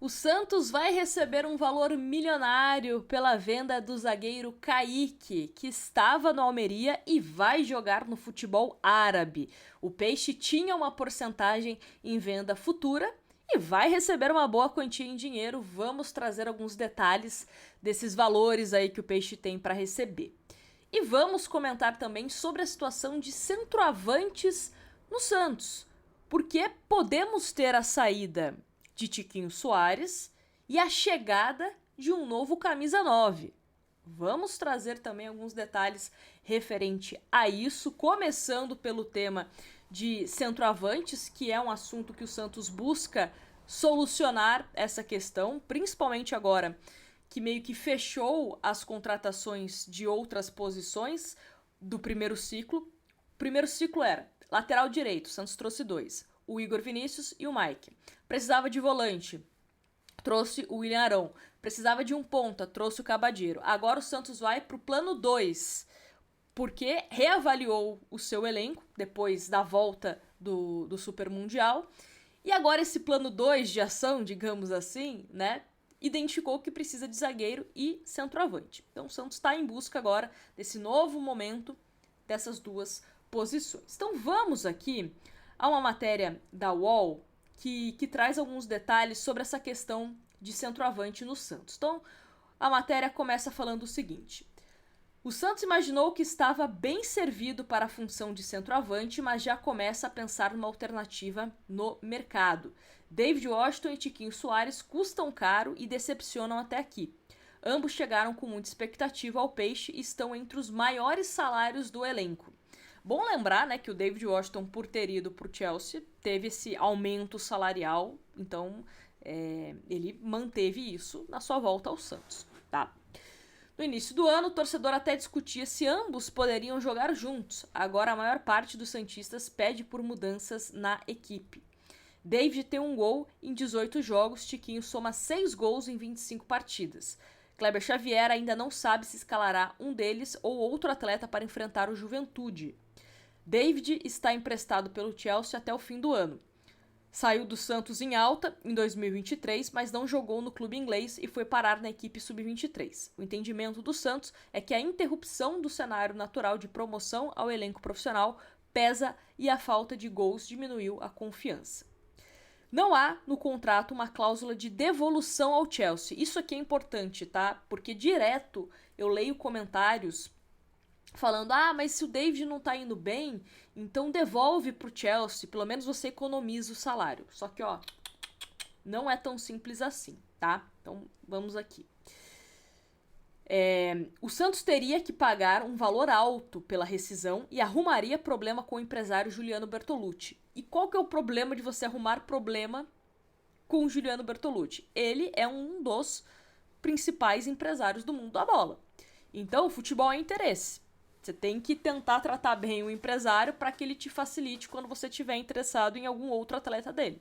O Santos vai receber um valor milionário pela venda do zagueiro Kaique, que estava no Almeria e vai jogar no futebol árabe. O Peixe tinha uma porcentagem em venda futura e vai receber uma boa quantia em dinheiro. Vamos trazer alguns detalhes desses valores aí que o Peixe tem para receber. E vamos comentar também sobre a situação de centroavantes no Santos, porque podemos ter a saída de Tiquinho Soares e a chegada de um novo camisa 9. Vamos trazer também alguns detalhes referente a isso, começando pelo tema de centroavantes, que é um assunto que o Santos busca solucionar essa questão, principalmente agora que meio que fechou as contratações de outras posições do primeiro ciclo. O primeiro ciclo era lateral direito, o Santos trouxe 2, o Igor Vinícius e o Mike. Precisava de volante, trouxe o William Arão. Precisava de um ponta, trouxe o Cabadeiro. Agora o Santos vai pro plano 2, porque reavaliou o seu elenco depois da volta do Super Mundial. E agora esse plano 2 de ação, digamos assim, né, identificou que precisa de zagueiro e centroavante. Então o Santos está em busca agora desse novo momento dessas duas posições. Então vamos aqui a uma matéria da UOL que traz alguns detalhes sobre essa questão de centroavante no Santos. Então, a matéria começa falando o seguinte: o Santos imaginou que estava bem servido para a função de centroavante, mas já começa a pensar numa alternativa no mercado. David Washington e Tiquinho Soares custam caro e decepcionam até aqui. Ambos chegaram com muita expectativa ao Peixe e estão entre os maiores salários do elenco. Bom lembrar, né, que o David Washington, por ter ido para o Chelsea, teve esse aumento salarial, então ele manteve isso na sua volta ao Santos, tá? No início do ano, o torcedor até discutia se ambos poderiam jogar juntos. Agora, a maior parte dos santistas pede por mudanças na equipe. David tem um gol em 18 jogos, Tiquinho soma 6 gols em 25 partidas. Kleber Xavier ainda não sabe se escalará um deles ou outro atleta para enfrentar o Juventude. David está emprestado pelo Chelsea até o fim do ano. Saiu do Santos em alta em 2023, mas não jogou no clube inglês e foi parar na equipe sub-23. O entendimento do Santos é que a interrupção do cenário natural de promoção ao elenco profissional pesa e a falta de gols diminuiu a confiança. Não há no contrato uma cláusula de devolução ao Chelsea. Isso aqui é importante, tá? Porque direto eu leio comentários falando, mas se o David não tá indo bem, então devolve pro Chelsea, pelo menos você economiza o salário. Só que, não é tão simples assim, tá? Então, vamos aqui. O Santos teria que pagar um valor alto pela rescisão e arrumaria problema com o empresário Juliano Bertolucci. E qual que é o problema de você arrumar problema com o Juliano Bertolucci? Ele é um dos principais empresários do mundo da bola. Então, o futebol é interesse. Você tem que tentar tratar bem o empresário para que ele te facilite quando você estiver interessado em algum outro atleta dele.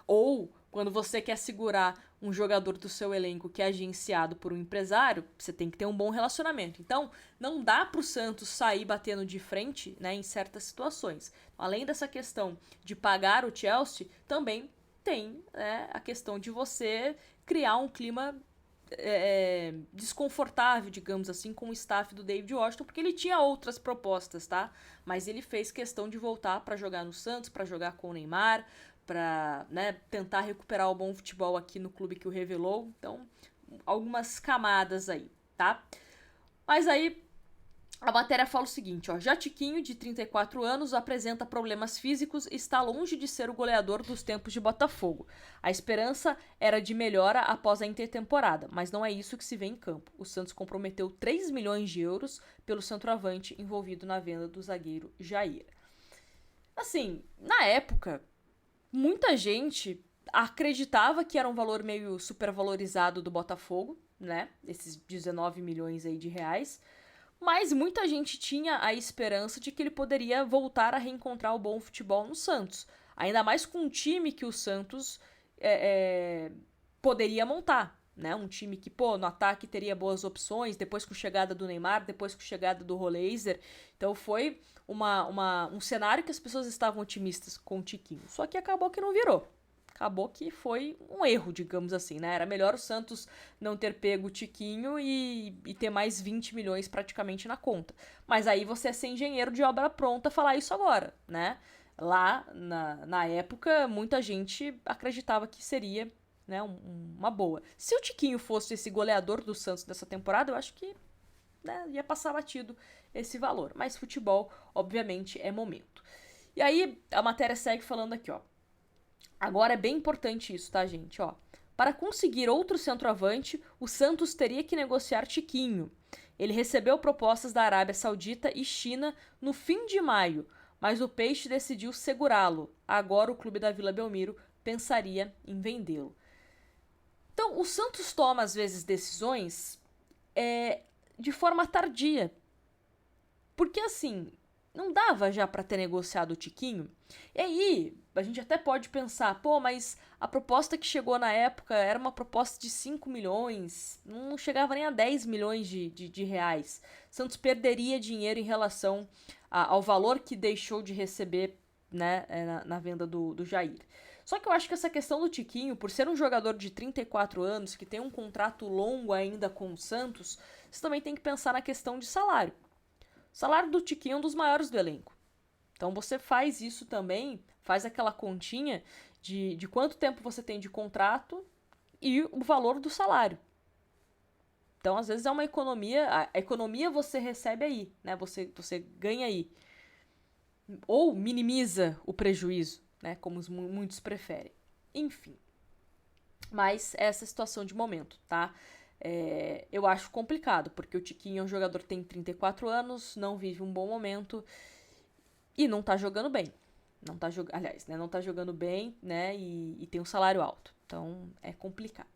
Ou, quando você quer segurar um jogador do seu elenco que é agenciado por um empresário, você tem que ter um bom relacionamento. Então, não dá para o Santos sair batendo de frente, né, em certas situações. Além dessa questão de pagar o Chelsea, também tem, né, a questão de você criar um clima desconfortável, digamos assim, com o staff do David Washington, porque ele tinha outras propostas, tá? Mas ele fez questão de voltar para jogar no Santos, para jogar com o Neymar, para, né, tentar recuperar o bom futebol aqui no clube que o revelou. Então, algumas camadas aí, tá? Mas aí a matéria fala o seguinte, já Tiquinho, de 34 anos, apresenta problemas físicos e está longe de ser o goleador dos tempos de Botafogo. A esperança era de melhora após a intertemporada, mas não é isso que se vê em campo. O Santos comprometeu 3 milhões de euros pelo centroavante envolvido na venda do zagueiro Jair. Assim, na época, muita gente acreditava que era um valor meio supervalorizado do Botafogo, né? Esses 19 milhões aí de reais. Mas muita gente tinha a esperança de que ele poderia voltar a reencontrar o bom futebol no Santos. Ainda mais com um time que o Santos poderia montar, né? Um time que, no ataque teria boas opções, depois com a chegada do Neymar, depois com a chegada do Roleiser. Então foi um cenário que as pessoas estavam otimistas com o Tiquinho. Só que acabou que não virou. Acabou que foi um erro, digamos assim, né? Era melhor o Santos não ter pego o Tiquinho e ter mais 20 milhões praticamente na conta. Mas aí você é ser engenheiro de obra pronta falar isso agora, né? Lá, na época, muita gente acreditava que seria, né, uma boa. Se o Tiquinho fosse esse goleador do Santos dessa temporada, eu acho que, né, ia passar batido esse valor. Mas futebol, obviamente, é momento. E aí, a matéria segue falando aqui, ó. Agora é bem importante isso, tá, gente? Ó, para conseguir outro centroavante, o Santos teria que negociar Tiquinho. Ele recebeu propostas da Arábia Saudita e China no fim de maio, mas o Peixe decidiu segurá-lo. Agora o clube da Vila Belmiro pensaria em vendê-lo. Então, o Santos toma, às vezes, decisões de forma tardia. Porque, assim, não dava já para ter negociado o Tiquinho? E aí, a gente até pode pensar, pô, mas a proposta que chegou na época era uma proposta de 5 milhões, não chegava nem a 10 milhões de reais. Santos perderia dinheiro em relação ao valor que deixou de receber, né, na venda do Jair. Só que eu acho que essa questão do Tiquinho, por ser um jogador de 34 anos, que tem um contrato longo ainda com o Santos, você também tem que pensar na questão de salário. O salário do Tiquinho é um dos maiores do elenco. Então você faz isso também, faz aquela continha de quanto tempo você tem de contrato e o valor do salário. Então, às vezes é uma economia, a economia você recebe aí, né? Você ganha aí. Ou minimiza o prejuízo, né? Como muitos preferem. Enfim. Mas essa é a situação de momento, tá? Eu acho complicado, porque o Tiquinho é um jogador que tem 34 anos, não vive um bom momento e não tá jogando bem. Aliás, né, não tá jogando bem, né, e tem um salário alto. Então, é complicado.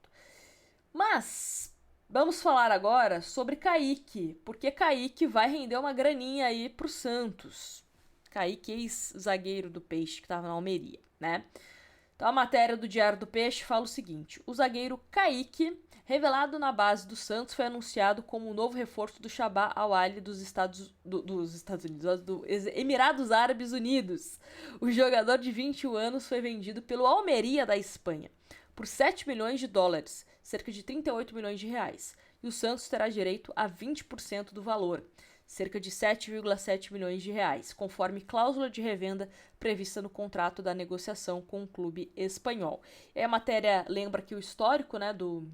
Mas, vamos falar agora sobre Kaique, porque Kaique vai render uma graninha aí pro Santos. Kaique, ex-zagueiro do Peixe, que tava na Almeria, né? Então, a matéria do Diário do Peixe fala o seguinte: o zagueiro Kaique, revelado na base do Santos, foi anunciado como o novo reforço do Chabá Al-Ahly dos Estados Unidos, dos Emirados Árabes Unidos. O jogador de 21 anos foi vendido pelo Almeria da Espanha por 7 milhões de dólares, cerca de 38 milhões de reais, e o Santos terá direito a 20% do valor, cerca de 7,7 milhões de reais, conforme cláusula de revenda prevista no contrato da negociação com o clube espanhol. E a matéria lembra que o histórico, né, do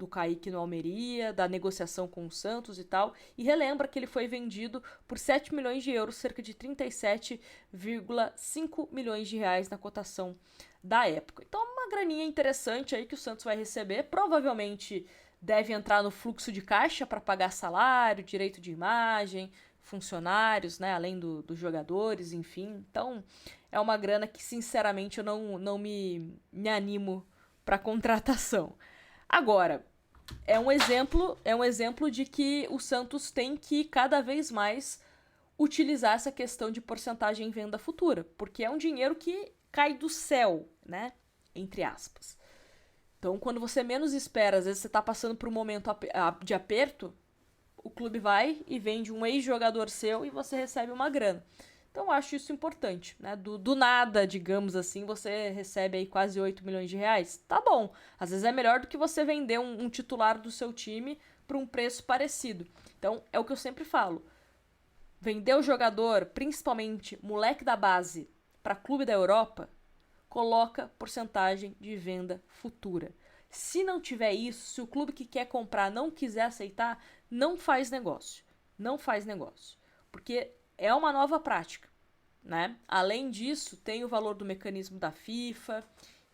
Kaique no Almeria, da negociação com o Santos e tal, e relembra que ele foi vendido por 7 milhões de euros, cerca de 37,5 milhões de reais na cotação da época. Então, uma graninha interessante aí que o Santos vai receber, provavelmente deve entrar no fluxo de caixa para pagar salário, direito de imagem, funcionários, né, além dos jogadores, enfim. Então, é uma grana que, sinceramente, eu não me animo para contratação. Agora, é um exemplo de que o Santos tem que cada vez mais utilizar essa questão de porcentagem em venda futura, porque é um dinheiro que cai do céu, né, entre aspas. Então, quando você menos espera, às vezes você tá passando por um momento de aperto, o clube vai e vende um ex-jogador seu e você recebe uma grana. Então, eu acho isso importante, né? Do nada, digamos assim, você recebe aí quase 8 milhões de reais. Tá bom. Às vezes é melhor do que você vender um titular do seu time por um preço parecido. Então, é o que eu sempre falo. Vender o jogador, principalmente moleque da base, para clube da Europa, coloca porcentagem de venda futura. Se não tiver isso, se o clube que quer comprar não quiser aceitar, não faz negócio. Não faz negócio. Porque é uma nova prática, né? Além disso, tem o valor do mecanismo da FIFA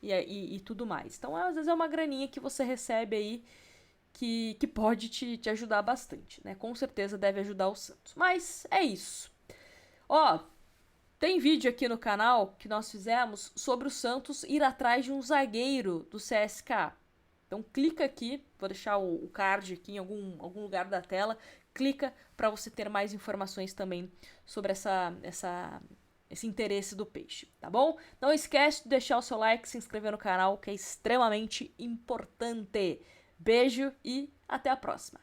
e tudo mais. Então, às vezes é uma graninha que você recebe aí que pode te ajudar bastante, né? Com certeza deve ajudar o Santos. Mas é isso. Ó, tem vídeo aqui no canal que nós fizemos sobre o Santos ir atrás de um zagueiro do CSKA. Então clica aqui, vou deixar o card aqui em algum lugar da tela. Clica para você ter mais informações também sobre esse interesse do Peixe, tá bom? Não esquece de deixar o seu like, se inscrever no canal, que é extremamente importante. Beijo e até a próxima!